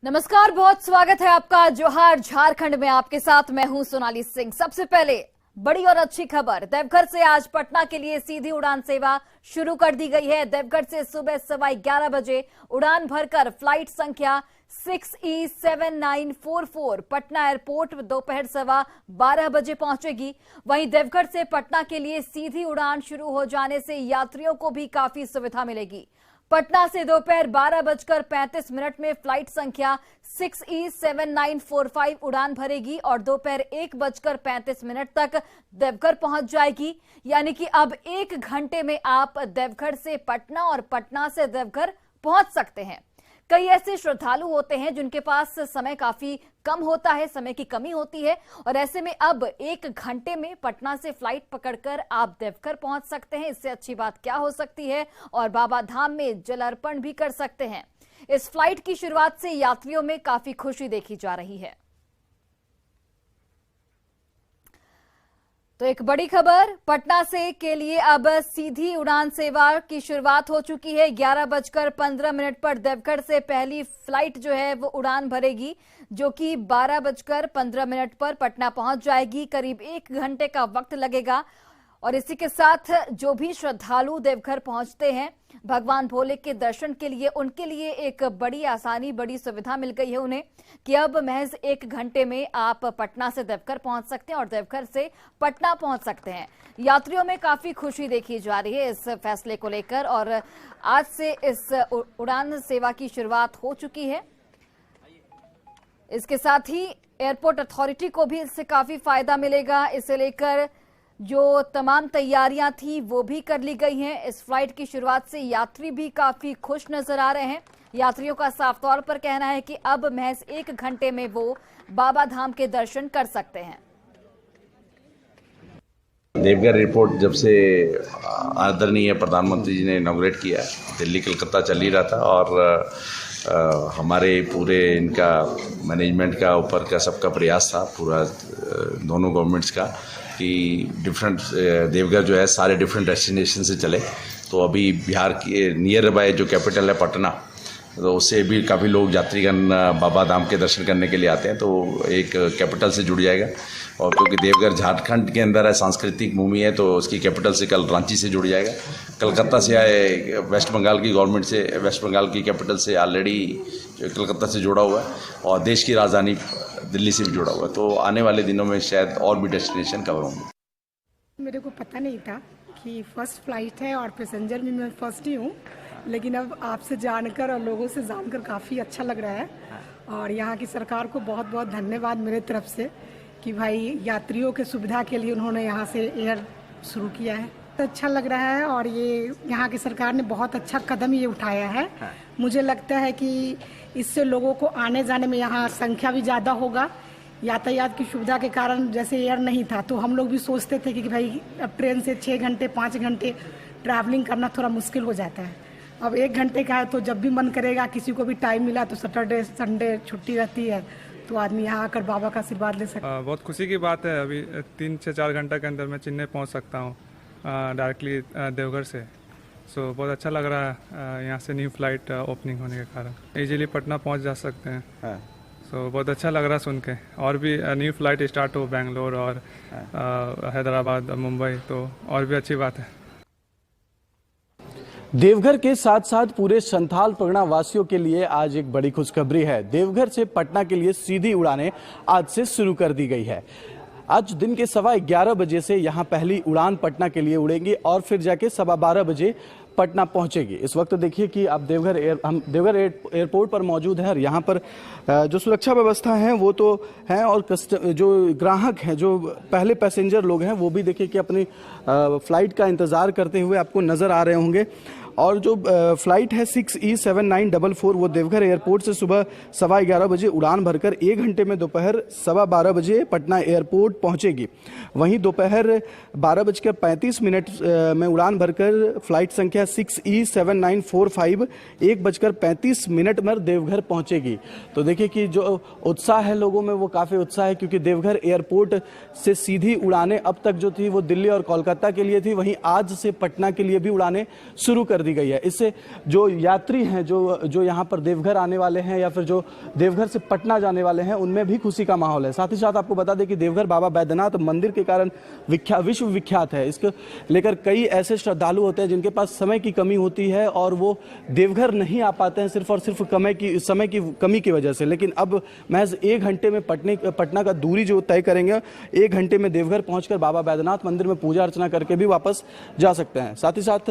नमस्कार, बहुत स्वागत है आपका जोहार झारखंड में। आपके साथ मैं हूं सोनाली सिंह। सबसे पहले बड़ी और अच्छी खबर, देवघर से आज पटना के लिए सीधी उड़ान सेवा शुरू कर दी गई है। देवघर से सुबह 11:15 बजे उड़ान भरकर फ्लाइट संख्या 6E7944 पटना एयरपोर्ट दोपहर 12:15 बजे पहुंचेगी। वहीं देवघर से पटना के लिए सीधी उड़ान शुरू हो जाने से यात्रियों को भी काफी सुविधा मिलेगी। पटना से दोपहर 12:35 में फ्लाइट संख्या 6E7945 उड़ान भरेगी और दोपहर 1:35 तक देवघर पहुंच जाएगी। यानी कि अब 1 घंटे में आप देवघर से पटना और पटना से देवघर पहुंच सकते हैं। कई ऐसे श्रद्धालु होते हैं जिनके पास समय काफी कम होता है, समय की कमी होती है, और ऐसे में अब 1 घंटे में पटना से फ्लाइट पकड़कर आप देवघर पहुंच सकते हैं। इससे अच्छी बात क्या हो सकती है, और बाबा धाम में जल अर्पण भी कर सकते हैं। इस फ्लाइट की शुरुआत से यात्रियों में काफी खुशी देखी जा रही है। तो एक बड़ी खबर, पटना से के लिए अब सीधी उड़ान सेवा की शुरुआत हो चुकी है। 11:15 पर देवघर से पहली फ्लाइट जो है वो उड़ान भरेगी, जो कि 12:15 पर पटना पहुंच जाएगी। करीब 1 घंटे का वक्त लगेगा। और इसी के साथ जो भी श्रद्धालु देवघर पहुंचते हैं भगवान भोले के दर्शन के लिए, उनके लिए एक बड़ी आसानी, बड़ी सुविधा मिल गई है उन्हें कि अब महज 1 घंटे में आप पटना से देवघर पहुंच सकते हैं और देवघर से पटना पहुंच सकते हैं। यात्रियों में काफी खुशी देखी जा रही है इस फैसले को लेकर, और आज से इस उड़ान सेवा की शुरुआत हो चुकी है। इसके साथ ही एयरपोर्ट अथॉरिटी को भी इससे काफी फायदा मिलेगा। इसे लेकर जो तमाम तैयारियां थी वो भी कर ली गई हैं। इस फ्लाइट की शुरुआत से यात्री भी काफी खुश नजर आ रहे हैं। यात्रियों का साफ तौर पर कहना है कि अब महज 1 घंटे में वो बाबा धाम के दर्शन कर सकते हैं। देवघर एयरपोर्ट जब से आदरणीय प्रधानमंत्री जी ने इनॉग्रेट किया, दिल्ली कलकत्ता चल ही रहा था, और हमारे पूरे इनका मैनेजमेंट का ऊपर का सबका प्रयास था, पूरा दोनों गवर्नमेंट्स का, कि डिफरेंट देवघर जो है सारे डिफरेंट डेस्टिनेशन से चले। तो अभी बिहार की नियर बाय जो कैपिटल है पटना, तो उससे भी काफ़ी लोग यात्रीगण बाबा धाम के दर्शन करने के लिए आते हैं, तो एक कैपिटल से जुड़ जाएगा। और क्योंकि देवघर झारखंड के अंदर है, सांस्कृतिक भूमि है, तो उसकी कैपिटल से कल रांची से जुड़ जाएगा। कलकत्ता से आए, वेस्ट बंगाल की गवर्नमेंट से, वेस्ट बंगाल की कैपिटल से ऑलरेडी कलकत्ता से जुड़ा हुआ है, और देश की राजधानी दिल्ली से भी जुड़ा हुआ है। तो आने वाले दिनों में शायद और भी डेस्टिनेशन कवर होंगे। मेरे को पता नहीं था कि फर्स्ट फ्लाइट है और पैसेंजर भी मैं फर्स्ट ही हूँ, लेकिन अब आपसे जानकर और लोगों से जानकर काफ़ी अच्छा लग रहा है। और यहाँ की सरकार को बहुत बहुत धन्यवाद मेरे तरफ से कि भाई यात्रियों के सुविधा के लिए उन्होंने यहाँ से एयर शुरू किया है। अच्छा लग रहा है, और ये यहाँ की सरकार ने बहुत अच्छा कदम ये उठाया है। मुझे लगता है कि इससे लोगों को आने जाने में यहाँ संख्या भी ज़्यादा होगा। यातायात की सुविधा के कारण जैसे एयर नहीं था तो हम लोग भी सोचते थे कि भाई अब ट्रेन से 6 घंटे 5 घंटे ट्रैवलिंग करना थोड़ा मुश्किल हो जाता है। अब 1 घंटे का है, तो जब भी मन करेगा, किसी को भी टाइम मिला तो सैटरडे संडे छुट्टी रहती है, तो आदमी यहाँ आकर बाबा का आशीर्वाद ले सकता है। बहुत खुशी की बात है। अभी 3 से 4 घंटे के अंदर मैं चेन्नई पहुँच सकता हूँ डायरेक्टली देवघर से। सो बहुत अच्छा लग रहा है यहाँ से न्यू फ्लाइट ओपनिंग होने के कारण इजीली पटना पहुँच जा सकते हैं। सो बहुत अच्छा लग रहा है सुन के। और भी न्यू फ्लाइट स्टार्ट हो बेंगलोर और हैदराबाद, मुंबई, तो और भी अच्छी बात है। देवघर के साथ साथ पूरे संथाल परगना वासियों के लिए आज एक बड़ी खुशखबरी है। देवघर से पटना के लिए सीधी उड़ानें आज से शुरू कर दी गई है। आज दिन के 11:15 बजे से यहां पहली उड़ान पटना के लिए उड़ेंगी और फिर जाके 12:15 बजे पटना पहुंचेगी। इस वक्त देखिए कि आप हम देवघर एयरपोर्ट पर मौजूद हैं, और यहाँ पर जो सुरक्षा व्यवस्था है वो तो है, और जो ग्राहक हैं, जो पहले पैसेंजर लोग हैं, वो भी देखिए कि अपनी फ्लाइट का इंतज़ार करते हुए आपको नज़र आ रहे होंगे। और जो फ्लाइट है 6E7944 वो देवघर एयरपोर्ट से सुबह 11:15 बजे उड़ान भरकर 1 घंटे में दोपहर 12:15 बजे पटना एयरपोर्ट पहुंचेगी। वहीं दोपहर 12:35 में उड़ान भरकर फ्लाइट संख्या 6E7945 1:35 में देवघर पहुंचेगी। तो देखिए कि जो उत्साह है लोगों में वो काफ़ी उत्साह है, क्योंकि देवघर एयरपोर्ट से सीधी उड़ानें अब तक जो थी वो दिल्ली और कोलकाता के लिए थी, वहीं आज से पटना के लिए भी उड़ानें शुरू कर कर दी गई है। इससे जो यात्री हैं, जो यहाँ पर देवघर आने वाले हैं या फिर जो देवघर से पटना जाने वाले हैं, उनमें भी खुशी का माहौल है। साथ ही साथ आपको बता दें कि देवघर बाबा बैद्यनाथ मंदिर के कारण विश्व विख्यात है। इसको लेकर कई ऐसे श्रद्धालु होते हैं जिनके पास समय की कमी होती है और वो देवघर नहीं आ पाते हैं सिर्फ और सिर्फ समय की कमी की वजह से। लेकिन अब महज 1 घंटे में पटना का दूरी जो तय करेंगे, 1 घंटे में देवघर पहुंचकर बाबा बैद्यनाथ मंदिर में पूजा अर्चना करके भी वापस जा सकते हैं। साथ ही साथ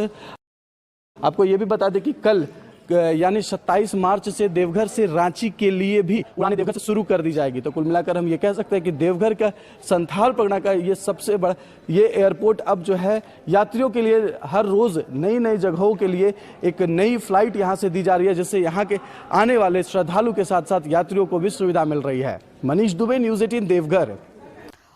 आपको ये भी बता दें कि कल यानी 27 मार्च से देवघर से रांची के लिए भी उड़ानें देवघर से शुरू कर दी जाएगी। तो कुल मिलाकर हम ये कह सकते हैं कि देवघर का संथाल परगना का ये सबसे बड़ा ये एयरपोर्ट अब जो है यात्रियों के लिए हर रोज नई नई जगहों के लिए एक नई फ्लाइट यहां से दी जा रही है, जिससे यहाँ के आने वाले श्रद्धालु के साथ साथ यात्रियों को भी सुविधा मिल रही है। मनीष दुबे, न्यूज़ 18 देवघर।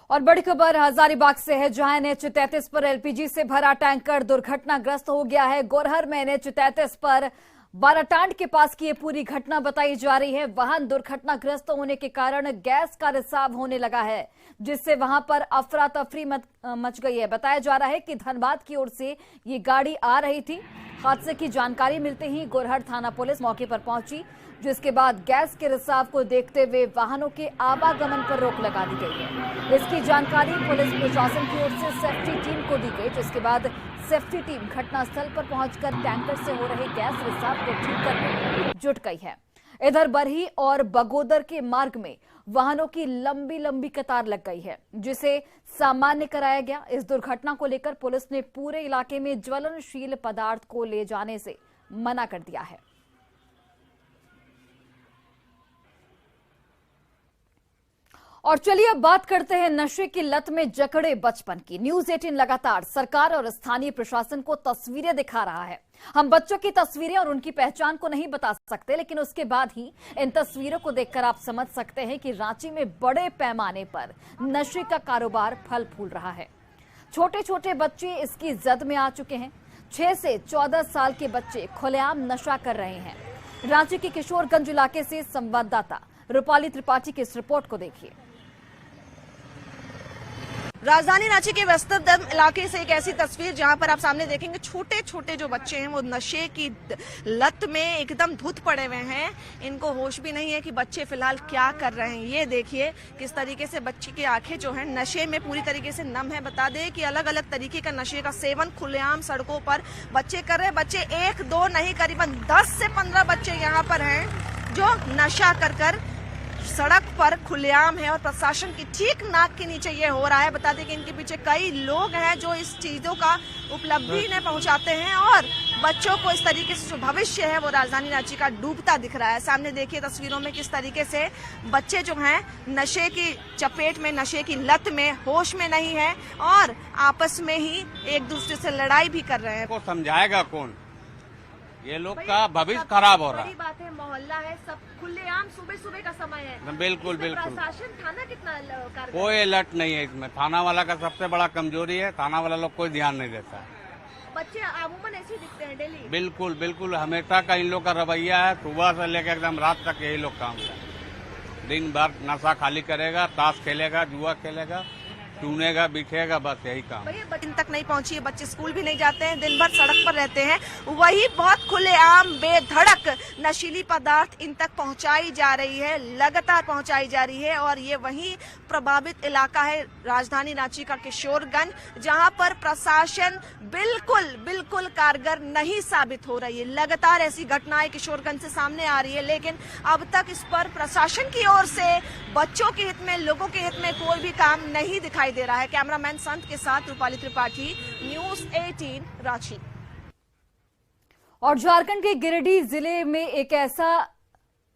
और बड़ी खबर हजारीबाग से है, जहां NH 33 पर LPG से भरा टैंकर दुर्घटनाग्रस्त हो गया है। गोरहर में NH 33 पर बाराटांड के पास की ये पूरी घटना बताई जा रही है। वाहन दुर्घटनाग्रस्त होने के कारण गैस का रिसाव होने लगा है, जिससे वहां पर अफरा तफरी मच गई है। बताया जा रहा है कि धनबाद की ओर से ये गाड़ी आ रही थी। हादसे की जानकारी मिलते ही गोरहर थाना पुलिस मौके पर पहुंची, जिसके बाद गैस के रिसाव को देखते हुए वाहनों के आवागमन पर रोक लगा दी गई है। इसकी जानकारी पुलिस प्रशासन की ओर से सेफ्टी टीम को दी गई, जिसके बाद सेफ्टी टीम घटनास्थल पर पहुंचकर टैंकर से हो रहे गैस रिसाव को ठीक करने में जुट गई है। इधर बरही और बगोदर के मार्ग में वाहनों की लंबी लंबी कतार लग गई है, जिसे सामान्य कराया गया। इस दुर्घटना को लेकर पुलिस ने पूरे इलाके में ज्वलनशील पदार्थ को ले जाने से मना कर दिया है। और चलिए अब बात करते हैं नशे की लत में जकड़े बचपन की। न्यूज़ 18 लगातार सरकार और स्थानीय प्रशासन को तस्वीरें दिखा रहा है। हम बच्चों की तस्वीरें और उनकी पहचान को नहीं बता सकते, लेकिन उसके बाद ही इन तस्वीरों को देखकर आप समझ सकते हैं कि रांची में बड़े पैमाने पर नशे का कारोबार फल फूल रहा है। छोटे छोटे बच्चे इसकी जद में आ चुके हैं। 6 से 14 साल के बच्चे खुलेआम नशा कर रहे हैं। रांची के किशोरगंज इलाके से संवाददाता रूपाली त्रिपाठी की इस रिपोर्ट को देखिए। राजधानी रांची के व्यस्ततम इलाके से एक ऐसी तस्वीर जहां पर आप सामने देखेंगे छोटे छोटे जो बच्चे हैं वो नशे की लत में एकदम धुत पड़े हुए हैं। इनको होश भी नहीं है कि बच्चे फिलहाल क्या कर रहे हैं। ये देखिए किस तरीके से बच्ची की आंखें जो है नशे में पूरी तरीके से नम है। बता दें कि अलग अलग तरीके का नशे का सेवन खुलेआम सड़कों पर बच्चे कर रहे हैं। बच्चे 1-2 नहीं, करीबन 10 से 15 बच्चे यहाँ पर हैं जो नशा कर सड़क पर खुलेआम है और प्रशासन की ठीक नाक के नीचे ये हो रहा है। बता दें कि इनके पीछे कई लोग हैं जो इस चीजों का उपलब्धि इन्हें पहुंचाते हैं और बच्चों को इस तरीके से जो भविष्य है वो राजधानी रांची का डूबता दिख रहा है। सामने देखिए तस्वीरों में किस तरीके से बच्चे जो हैं नशे की चपेट में, नशे की लत में, होश में नहीं है और आपस में ही एक दूसरे से लड़ाई भी कर रहे हैं। को समझाएगा कौन? ये लोग का भविष्य खराब हो रहा है। बड़ी बात है, मोहल्ला है, सब खुलेआम सुबह का समय है। बिल्कुल बिल्कुल। प्रशासन थाना कितना कारगर? कोई अलर्ट नहीं है इसमें। थाना वाला का सबसे बड़ा कमजोरी है, थाना वाला लोग कोई ध्यान नहीं देता है। बच्चे अमूमन ऐसे दिखते हैं डेली। बिल्कुल बिल्कुल, हमेशा का इन लोग का रवैया है। सुबह से लेकर एकदम रात तक यही लोग काम है। दिन भर नशा खाली करेगा, ताश खेलेगा, जुआ खेलेगा, चूनेगा, बिठेगा, बस यही काम। दिन तक नहीं पहुंची है, बच्चे स्कूल भी नहीं जाते हैं, दिन भर सड़क पर रहते हैं। वही बहुत खुलेआम बेधड़क नशीली पदार्थ इन तक पहुंचाई जा रही है, लगातार पहुंचाई जा रही है। और ये वही प्रभावित इलाका है राजधानी रांची का किशोरगंज, जहां पर प्रशासन बिल्कुल कारगर नहीं साबित हो रही है। लगातार ऐसी घटनाएं किशोरगंज से सामने आ रही है, लेकिन अब तक इस पर प्रशासन की ओर से बच्चों के हित में, लोगों के हित में कोई भी काम नहीं दिखाई दे रहा है। कैमरामैन संत के साथ रूपाली त्रिपाठी, न्यूज़ 18 रांची। और झारखंड के गिरिडीह जिले में एक ऐसा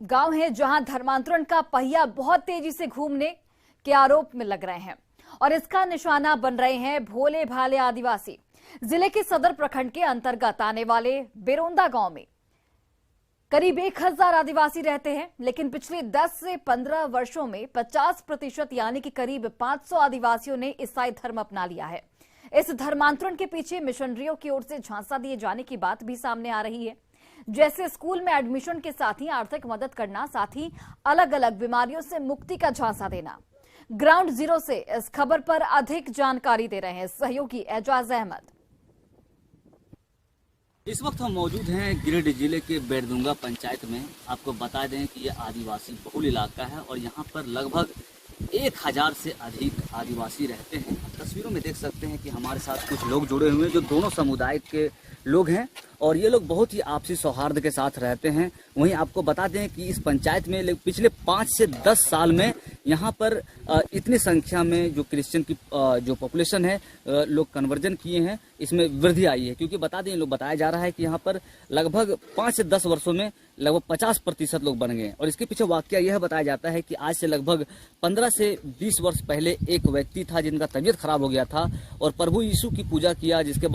गांव है जहां धर्मांतरण का पहिया बहुत तेजी से घूमने के आरोप में लग रहे हैं और इसका निशाना बन रहे हैं भोले भाले आदिवासी। जिले के सदर प्रखंड के अंतर्गत आने वाले बेरोंदा गांव में करीब 1000 आदिवासी रहते हैं, लेकिन पिछले 10 से 15 वर्षों में 50% यानी कि करीब 500 आदिवासियों ने ईसाई धर्म अपना लिया है। इस धर्मांतरण के पीछे मिशनरियों की ओर से झांसा दिए जाने की बात भी सामने आ रही है, जैसे स्कूल में एडमिशन के साथ ही आर्थिक मदद करना, साथ ही अलग अलग बीमारियों से मुक्ति का झांसा देना। ग्राउंड जीरो से इस खबर पर अधिक जानकारी दे रहे हैं सहयोगी एजाज अहमद। इस वक्त हम मौजूद हैं गिरिडीह जिले के बेरदुंगा पंचायत में। आपको बता दें कि ये आदिवासी बहुल इलाका है और यहाँ पर लगभग 1000 से अधिक आदिवासी रहते हैं। तस्वीरों में देख सकते हैं कि हमारे साथ कुछ लोग जुड़े हुए हैं जो दोनों समुदाय के लोग हैं और ये लोग बहुत ही आपसी सौहार्द के साथ रहते हैं। वहीं आपको बता दें कि इस पंचायत में पिछले 5 से 10 साल में यहाँ पर इतनी संख्या में जो क्रिश्चियन की जो पॉपुलेशन है लोग कन्वर्जन किए हैं, इसमें वृद्धि आई है। क्योंकि बता दें, लोग बताया जा रहा है कि यहाँ पर लगभग 5 से 10 वर्षों में लगभग 50% लोग बन गए। और इसके पीछे वाकया यह बताया जाता है कि आज से लगभग 15 से 20 वर्ष पहले एक व्यक्ति था जिनका तबीयत खराब हो गया था और प्रभु यीशु की पूजा किया, जिसके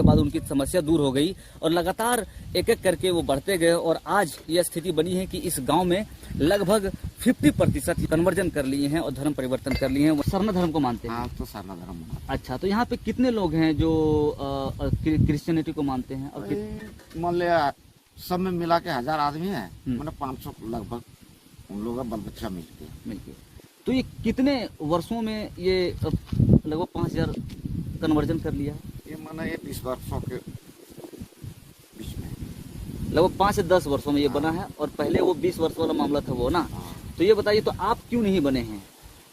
बाद उनकी समस्या दूर हो गई और लगातार एक एक करके वो बढ़ते गए और आज यह स्थिति बनी है कि इस गांव में लगभग 50% कन्वर्जन कर लिए हैं और धर्म परिवर्तन कर लिए हैं। वो सरना धर्म को मानते हैं। हाँ, तो सरना धर्म। अच्छा, तो यहाँ पे कितने लोग हैं जो क्रिश्चियनिटी को मानते हैं? और मान लिया सब में मिला के 1000 आदमी है, मतलब 500 लगभग उन लोगों का बल बच्चा मिलके। तो ये कितने वर्षों में ये लगभग 5000 कन्वर्जन कर लिया? ये माना ये 20 वर्षों के बीच में, लगभग 5 से 10 वर्षों में ये बना है। और पहले वो 20 वर्ष वाला मामला था वो ना। तो ये बताइए, तो आप क्यों नहीं बने हैं?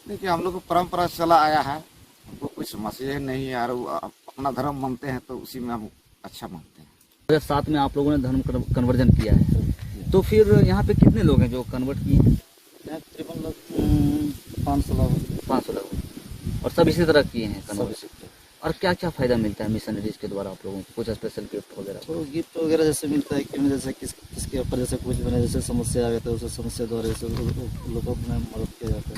देखिए, हम लोग को परंपरा चला आया है, हमको कोई समस्या नहीं है यार, अपना धर्म मानते हैं तो उसी में हम अच्छा मानते हैं। 2007 में आप लोगों ने धर्म कन्वर्जन किया है, तो फिर यहाँ पे कितने लोग हैं जो कन्वर्ट किए हैं? तकरीबन लोग 500 लोग। और सब इसी तरह किए हैं कन्वर्ट। और क्या क्या फायदा मिलता है मिशनरीज के द्वारा आप लोगों को? कुछ स्पेशल गिफ्ट वगैरह? तो गिफ्ट वगैरह जैसे मिलता है कि जैसे किसके ऊपर जैसे कुछ बने, जैसे समस्या आ गया तो उस समस्या द्वारा लोगों में मदद किया जाता है।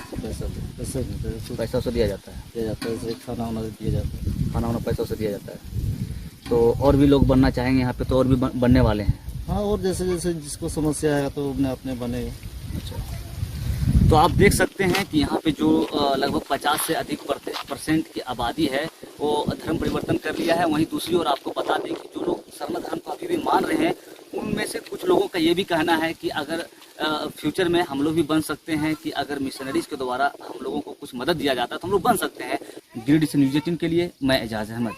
पैसा से दिया जाता है। जैसे खाना वाना दिया जाता है। खाना वाना पैसों से दिया जाता है। तो और भी लोग बनना चाहेंगे यहाँ पे, तो और भी बनने वाले हैं? हाँ, और जैसे जैसे जिसको समस्या है तो अपने बने। अच्छा, तो आप देख सकते हैं कि यहाँ पे जो लगभग 50 से अधिक % की आबादी है वो धर्म परिवर्तन कर लिया है। वहीं दूसरी ओर आपको बता दें कि जो लोग सरना धर्म को अभी भी मान रहे हैं, उनमें से कुछ लोगों का ये भी कहना है कि अगर फ्यूचर में हम लोग भी बन सकते हैं, कि अगर मिशनरीज के द्वारा हम लोगों को कुछ मदद दिया जाता है तो हम लोग बन सकते हैं। गिरिडीह से न्यूज़ 18 के लिए मैं एजाज अहमद।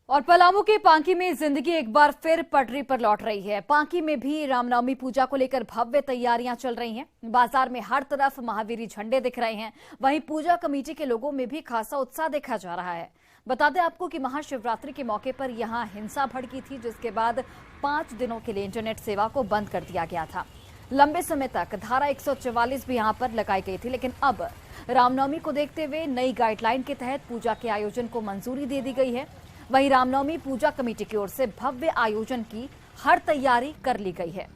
और पलामू के पांकी में जिंदगी एक बार फिर पटरी पर लौट रही है। पांकी में भी रामनवमी पूजा को लेकर भव्य तैयारियां चल रही हैं। बाजार में हर तरफ महावीरी झंडे दिख रहे हैं। वहीं पूजा कमेटी के लोगों में भी खासा उत्साह देखा जा रहा है। बता दें आपको कि महाशिवरात्रि के मौके पर यहां हिंसा भड़की थी, जिसके बाद 5 दिनों के लिए इंटरनेट सेवा को बंद कर दिया गया था। लंबे समय तक धारा 144 भी यहां पर लगाई गई थी, लेकिन अब रामनवमी को देखते हुए नई गाइडलाइन के तहत पूजा के आयोजन को मंजूरी दे दी गई है। वहीं रामनवमी पूजा कमेटी की ओर से भव्य आयोजन की हर तैयारी कर ली गई है।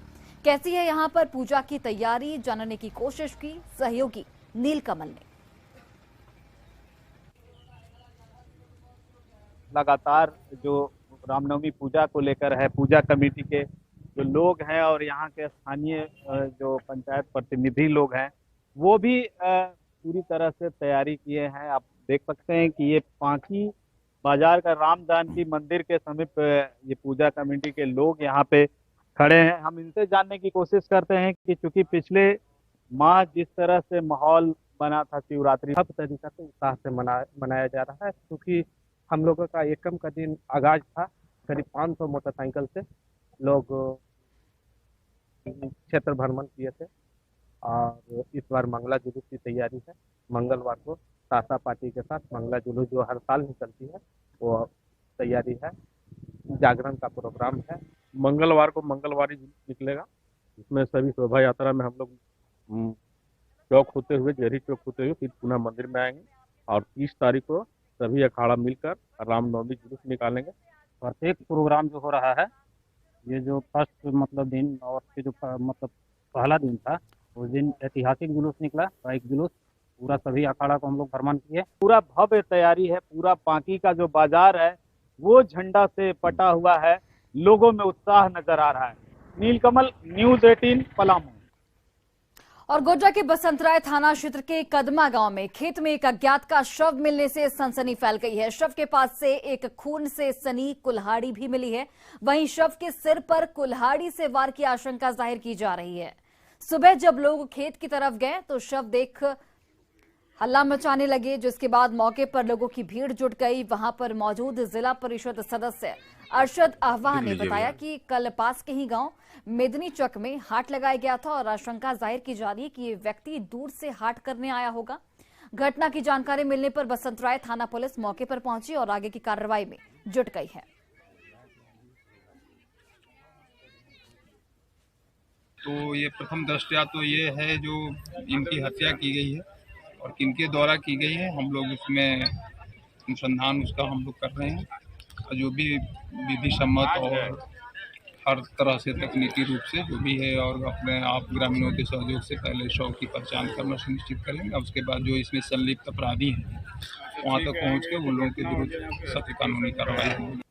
कैसी है यहां पर पूजा की तैयारी, जानने की कोशिश की सहयोगी नीलकमल ने। लगातार जो रामनवमी पूजा को लेकर है, पूजा कमेटी के जो लोग हैं और यहाँ के स्थानीय जो पंचायत प्रतिनिधि लोग हैं, वो भी पूरी तरह से तैयारी किए हैं। आप देख सकते हैं कि ये पांकी बाजार का राम जानकी मंदिर के समीप ये पूजा कमेटी के लोग यहाँ पे खड़े हैं। हम इनसे जानने की कोशिश करते हैं कि चूंकि पिछले माह जिस तरह से माहौल बना था शिवरात्रि, सब तरीका से उत्साह से मनाया जा रहा है। क्योंकि हम लोगों का एकम का दिन आगाज था, करीब 500 मोटरसाइकिल से लोग क्षेत्र भ्रमण किए थे और इस बार मंगला जुलूस की तैयारी है। मंगलवार को सासा पार्टी के साथ मंगला जुलूस जो हर साल निकलती है वो तैयारी है। जागरण का प्रोग्राम है। मंगलवार को मंगलवारी जुलूस निकलेगा, इसमें सभी शोभा यात्रा में हम लोग चौक होते हुए, जेरी चौक होते हुए फिर पुनः मंदिर में आएंगे और 30 तारीख को सभी अखाड़ा मिलकर रामनवमी जुलूस निकालेंगे। प्रत्येक प्रोग्राम जो हो रहा है, ये जो फर्स्ट मतलब दिन और फिर जो मतलब पहला दिन था, उस दिन ऐतिहासिक जुलूस निकला, बाइक जुलूस, पूरा सभी अखाड़ा को हम लोग भ्रमण किए। पूरा भव्य तैयारी है। पूरा पांकी का जो बाजार है वो झंडा से पटा हुआ है। लोगों में उत्साह नजर आ रहा है। नीलकमल, न्यूज़ 18 पलामू। और गोड्डा के बसंतराय थाना क्षेत्र के कदमा गांव में खेत में एक अज्ञात का शव मिलने से सनसनी फैल गई है। शव के पास से एक खून से सनी कुल्हाड़ी भी मिली है। वहीं शव के सिर पर कुल्हाड़ी से वार की आशंका जाहिर की जा रही है। सुबह जब लोग खेत की तरफ गए तो शव देख हल्ला मचाने लगे, जिसके बाद मौके पर लोगों की भीड़ जुट गई। वहां पर मौजूद जिला परिषद सदस्य अरशद अहवा ने बताया कि कल पास के ही गांव मेदनी चक में हाट लगाया गया था और आशंका जाहिर की जा रही है कि ये व्यक्ति दूर से हाट करने आया होगा। घटना की जानकारी मिलने पर बसंतराय थाना पुलिस मौके पर पहुंची और आगे की कार्रवाई में जुट गई है। तो ये प्रथम दृष्टया तो ये है जो इनकी हत्या की गई है और किनके द्वारा की गई है, हम लोग उसमें अनुसंधान उसका हम लोग कर रहे हैं और जो भी विधि सम्मत और हर तरह से तकनीकी रूप से जो भी है और अपने आप ग्रामीणों के सहयोग से पहले शव की पहचान करना सुनिश्चित करेंगे। उसके बाद जो इसमें संलिप्त अपराधी हैं वहाँ तक पहुँच के उन लोगों के विरुद्ध सख्त कानूनी कार्रवाई होगी।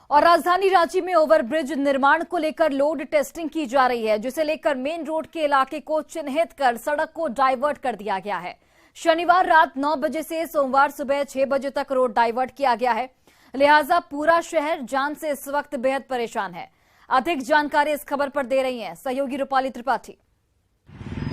और राजधानी रांची में ओवरब्रिज निर्माण को लेकर लोड टेस्टिंग की जा रही है, जिसे लेकर मेन रोड के इलाके को चिन्हित कर सड़क को डाइवर्ट कर दिया गया है। शनिवार रात 9 बजे से सोमवार सुबह 6 बजे तक रोड डाइवर्ट किया गया है, लिहाजा पूरा शहर जाम से इस वक्त बेहद परेशान है। अधिक जानकारी इस खबर पर दे रही हैं सहयोगी रूपाली त्रिपाठी।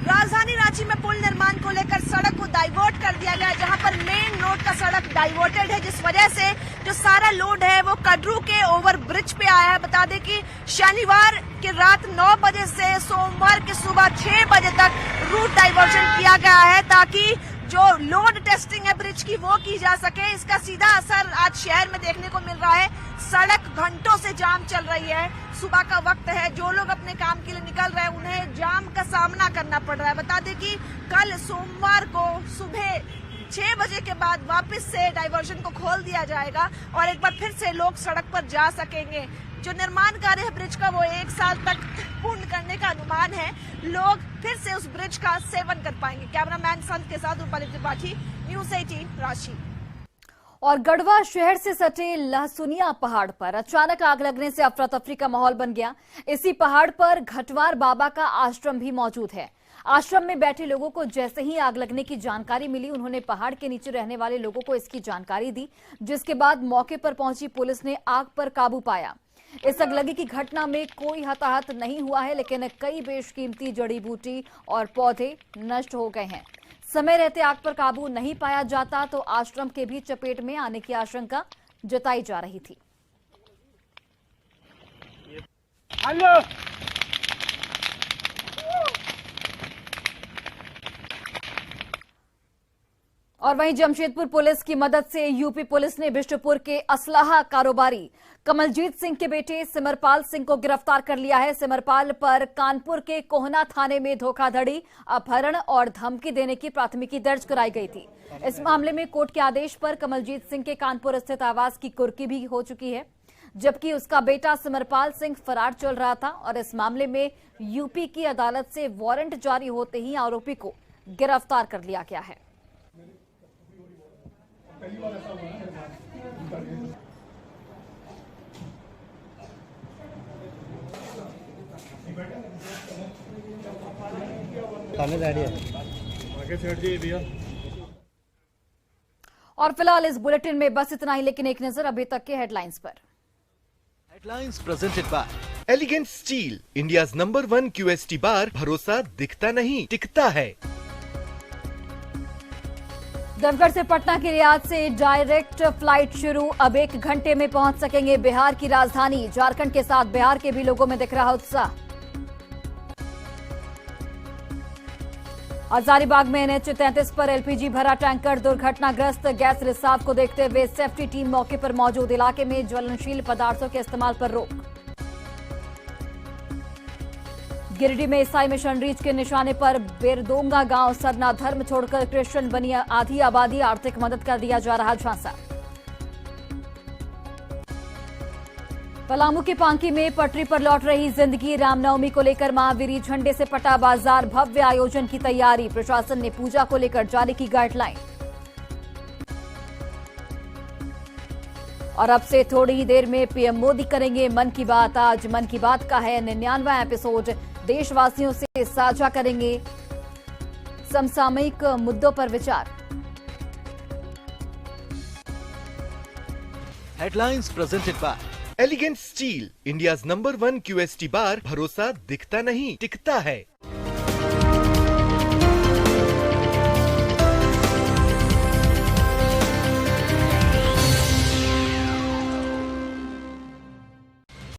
राजधानी रांची में पुल निर्माण को लेकर सड़क को डाइवर्ट कर दिया गया, जहां पर मेन रोड का सड़क डाइवर्टेड है, जिस वजह से जो सारा लोड है वो कटरू के ओवर ब्रिज पे आया है। बता दें कि शनिवार की रात 9 बजे से सोमवार की सुबह 6 बजे तक रूट डाइवर्जन किया गया है ताकि जो लोड टेस्टिंग है ब्रिज की वो की जा सके। इसका सीधा असर आज शहर में देखने को मिल रहा है। सड़क घंटों से जाम चल रही है, सुबह का वक्त है, जो लोग अपने काम के लिए निकल रहे हैं उन्हें जाम का सामना करना पड़ रहा है। बता दें कि कल सोमवार को सुबह 6 बजे के बाद वापस से डाइवर्जन को खोल दिया जाएगा और एक बार फिर से लोग सड़क पर जा सकेंगे। जो निर्माण कार्य है ब्रिज का वो 1 साल तक पूर्ण करने का अनुमान है। लोग फिर से उस ब्रिज का सेवन कर पाएंगे। कैमरामैन संत के साथ रूपाली त्रिपाठी, न्यूज़ 18 रांची। और गढ़वा शहर से सटे लहसुनिया पहाड़ पर अचानक आग लगने से अफरा तफरी का माहौल बन गया। इसी पहाड़ पर घटवार बाबा का आश्रम भी मौजूद है। आश्रम में बैठे लोगों को जैसे ही आग लगने की जानकारी मिली, उन्होंने पहाड़ के नीचे रहने वाले लोगों को इसकी जानकारी दी, जिसके बाद मौके पर पहुंची पुलिस ने आग पर काबू पाया। इस अगलगी की घटना में कोई हताहत नहीं हुआ है, लेकिन कई बेशकीमती जड़ी बूटी और पौधे नष्ट हो गए हैं। समय रहते आग पर काबू नहीं पाया जाता तो आश्रम के भी चपेट में आने की आशंका जताई जा रही थी। हेलो और वहीं जमशेदपुर पुलिस की मदद से यूपी पुलिस ने बिष्टुपुर के असलाहा कारोबारी कमलजीत सिंह के बेटे सिमरपाल सिंह को गिरफ्तार कर लिया है। सिमरपाल पर कानपुर के कोहना थाने में धोखाधड़ी, अपहरण और धमकी देने की प्राथमिकी दर्ज कराई गई थी। इस मामले में कोर्ट के आदेश पर कमलजीत सिंह के कानपुर स्थित आवास की कुर्की भी हो चुकी है, जबकि उसका बेटा सिमरपाल सिंह फरार चल रहा था और इस मामले में यूपी की अदालत से वारंट जारी होते ही आरोपी को गिरफ्तार कर लिया गया है। और फिलहाल इस बुलेटिन में बस इतना ही, लेकिन एक नजर अभी तक के हेडलाइंस पर। Headlines presented by elegant steel, India's number 1 QST बार। भरोसा दिखता नहीं टिकता है। देवघर से पटना के लिए आज से डायरेक्ट फ्लाइट शुरू। अब 1 घंटे में पहुंच सकेंगे बिहार की राजधानी। झारखंड के साथ बिहार के भी लोगों में दिख रहा उत्साह। हजारीबाग में NH 33 पर LPG भरा टैंकर दुर्घटनाग्रस्त। गैस रिसाव को देखते हुए सेफ्टी टीम मौके पर मौजूद। इलाके में ज्वलनशील पदार्थों के इस्तेमाल पर रोक। गिरिडीह में ईसाई मिशनरीज के निशाने पर बेरदोंगा गांव सरना धर्म छोड़कर क्रिश्चियन बनी आधी आबादी। आर्थिक मदद का दिया जा रहा झांसा। पलामू के पांकी में पटरी पर लौट रही जिंदगी। रामनवमी को लेकर महावीरी झंडे से पटा बाजार। भव्य आयोजन की तैयारी। प्रशासन ने पूजा को लेकर जारी की गाइडलाइन। और अब से थोड़ी ही देर में पीएम मोदी करेंगे मन की बात। आज मन की बात का है 99वां एपिसोड। देशवासियों से साझा करेंगे समसामयिक मुद्दों पर विचार। Headlines presented by elegant steel, India's number 1 QST बार। भरोसा दिखता नहीं टिकता है।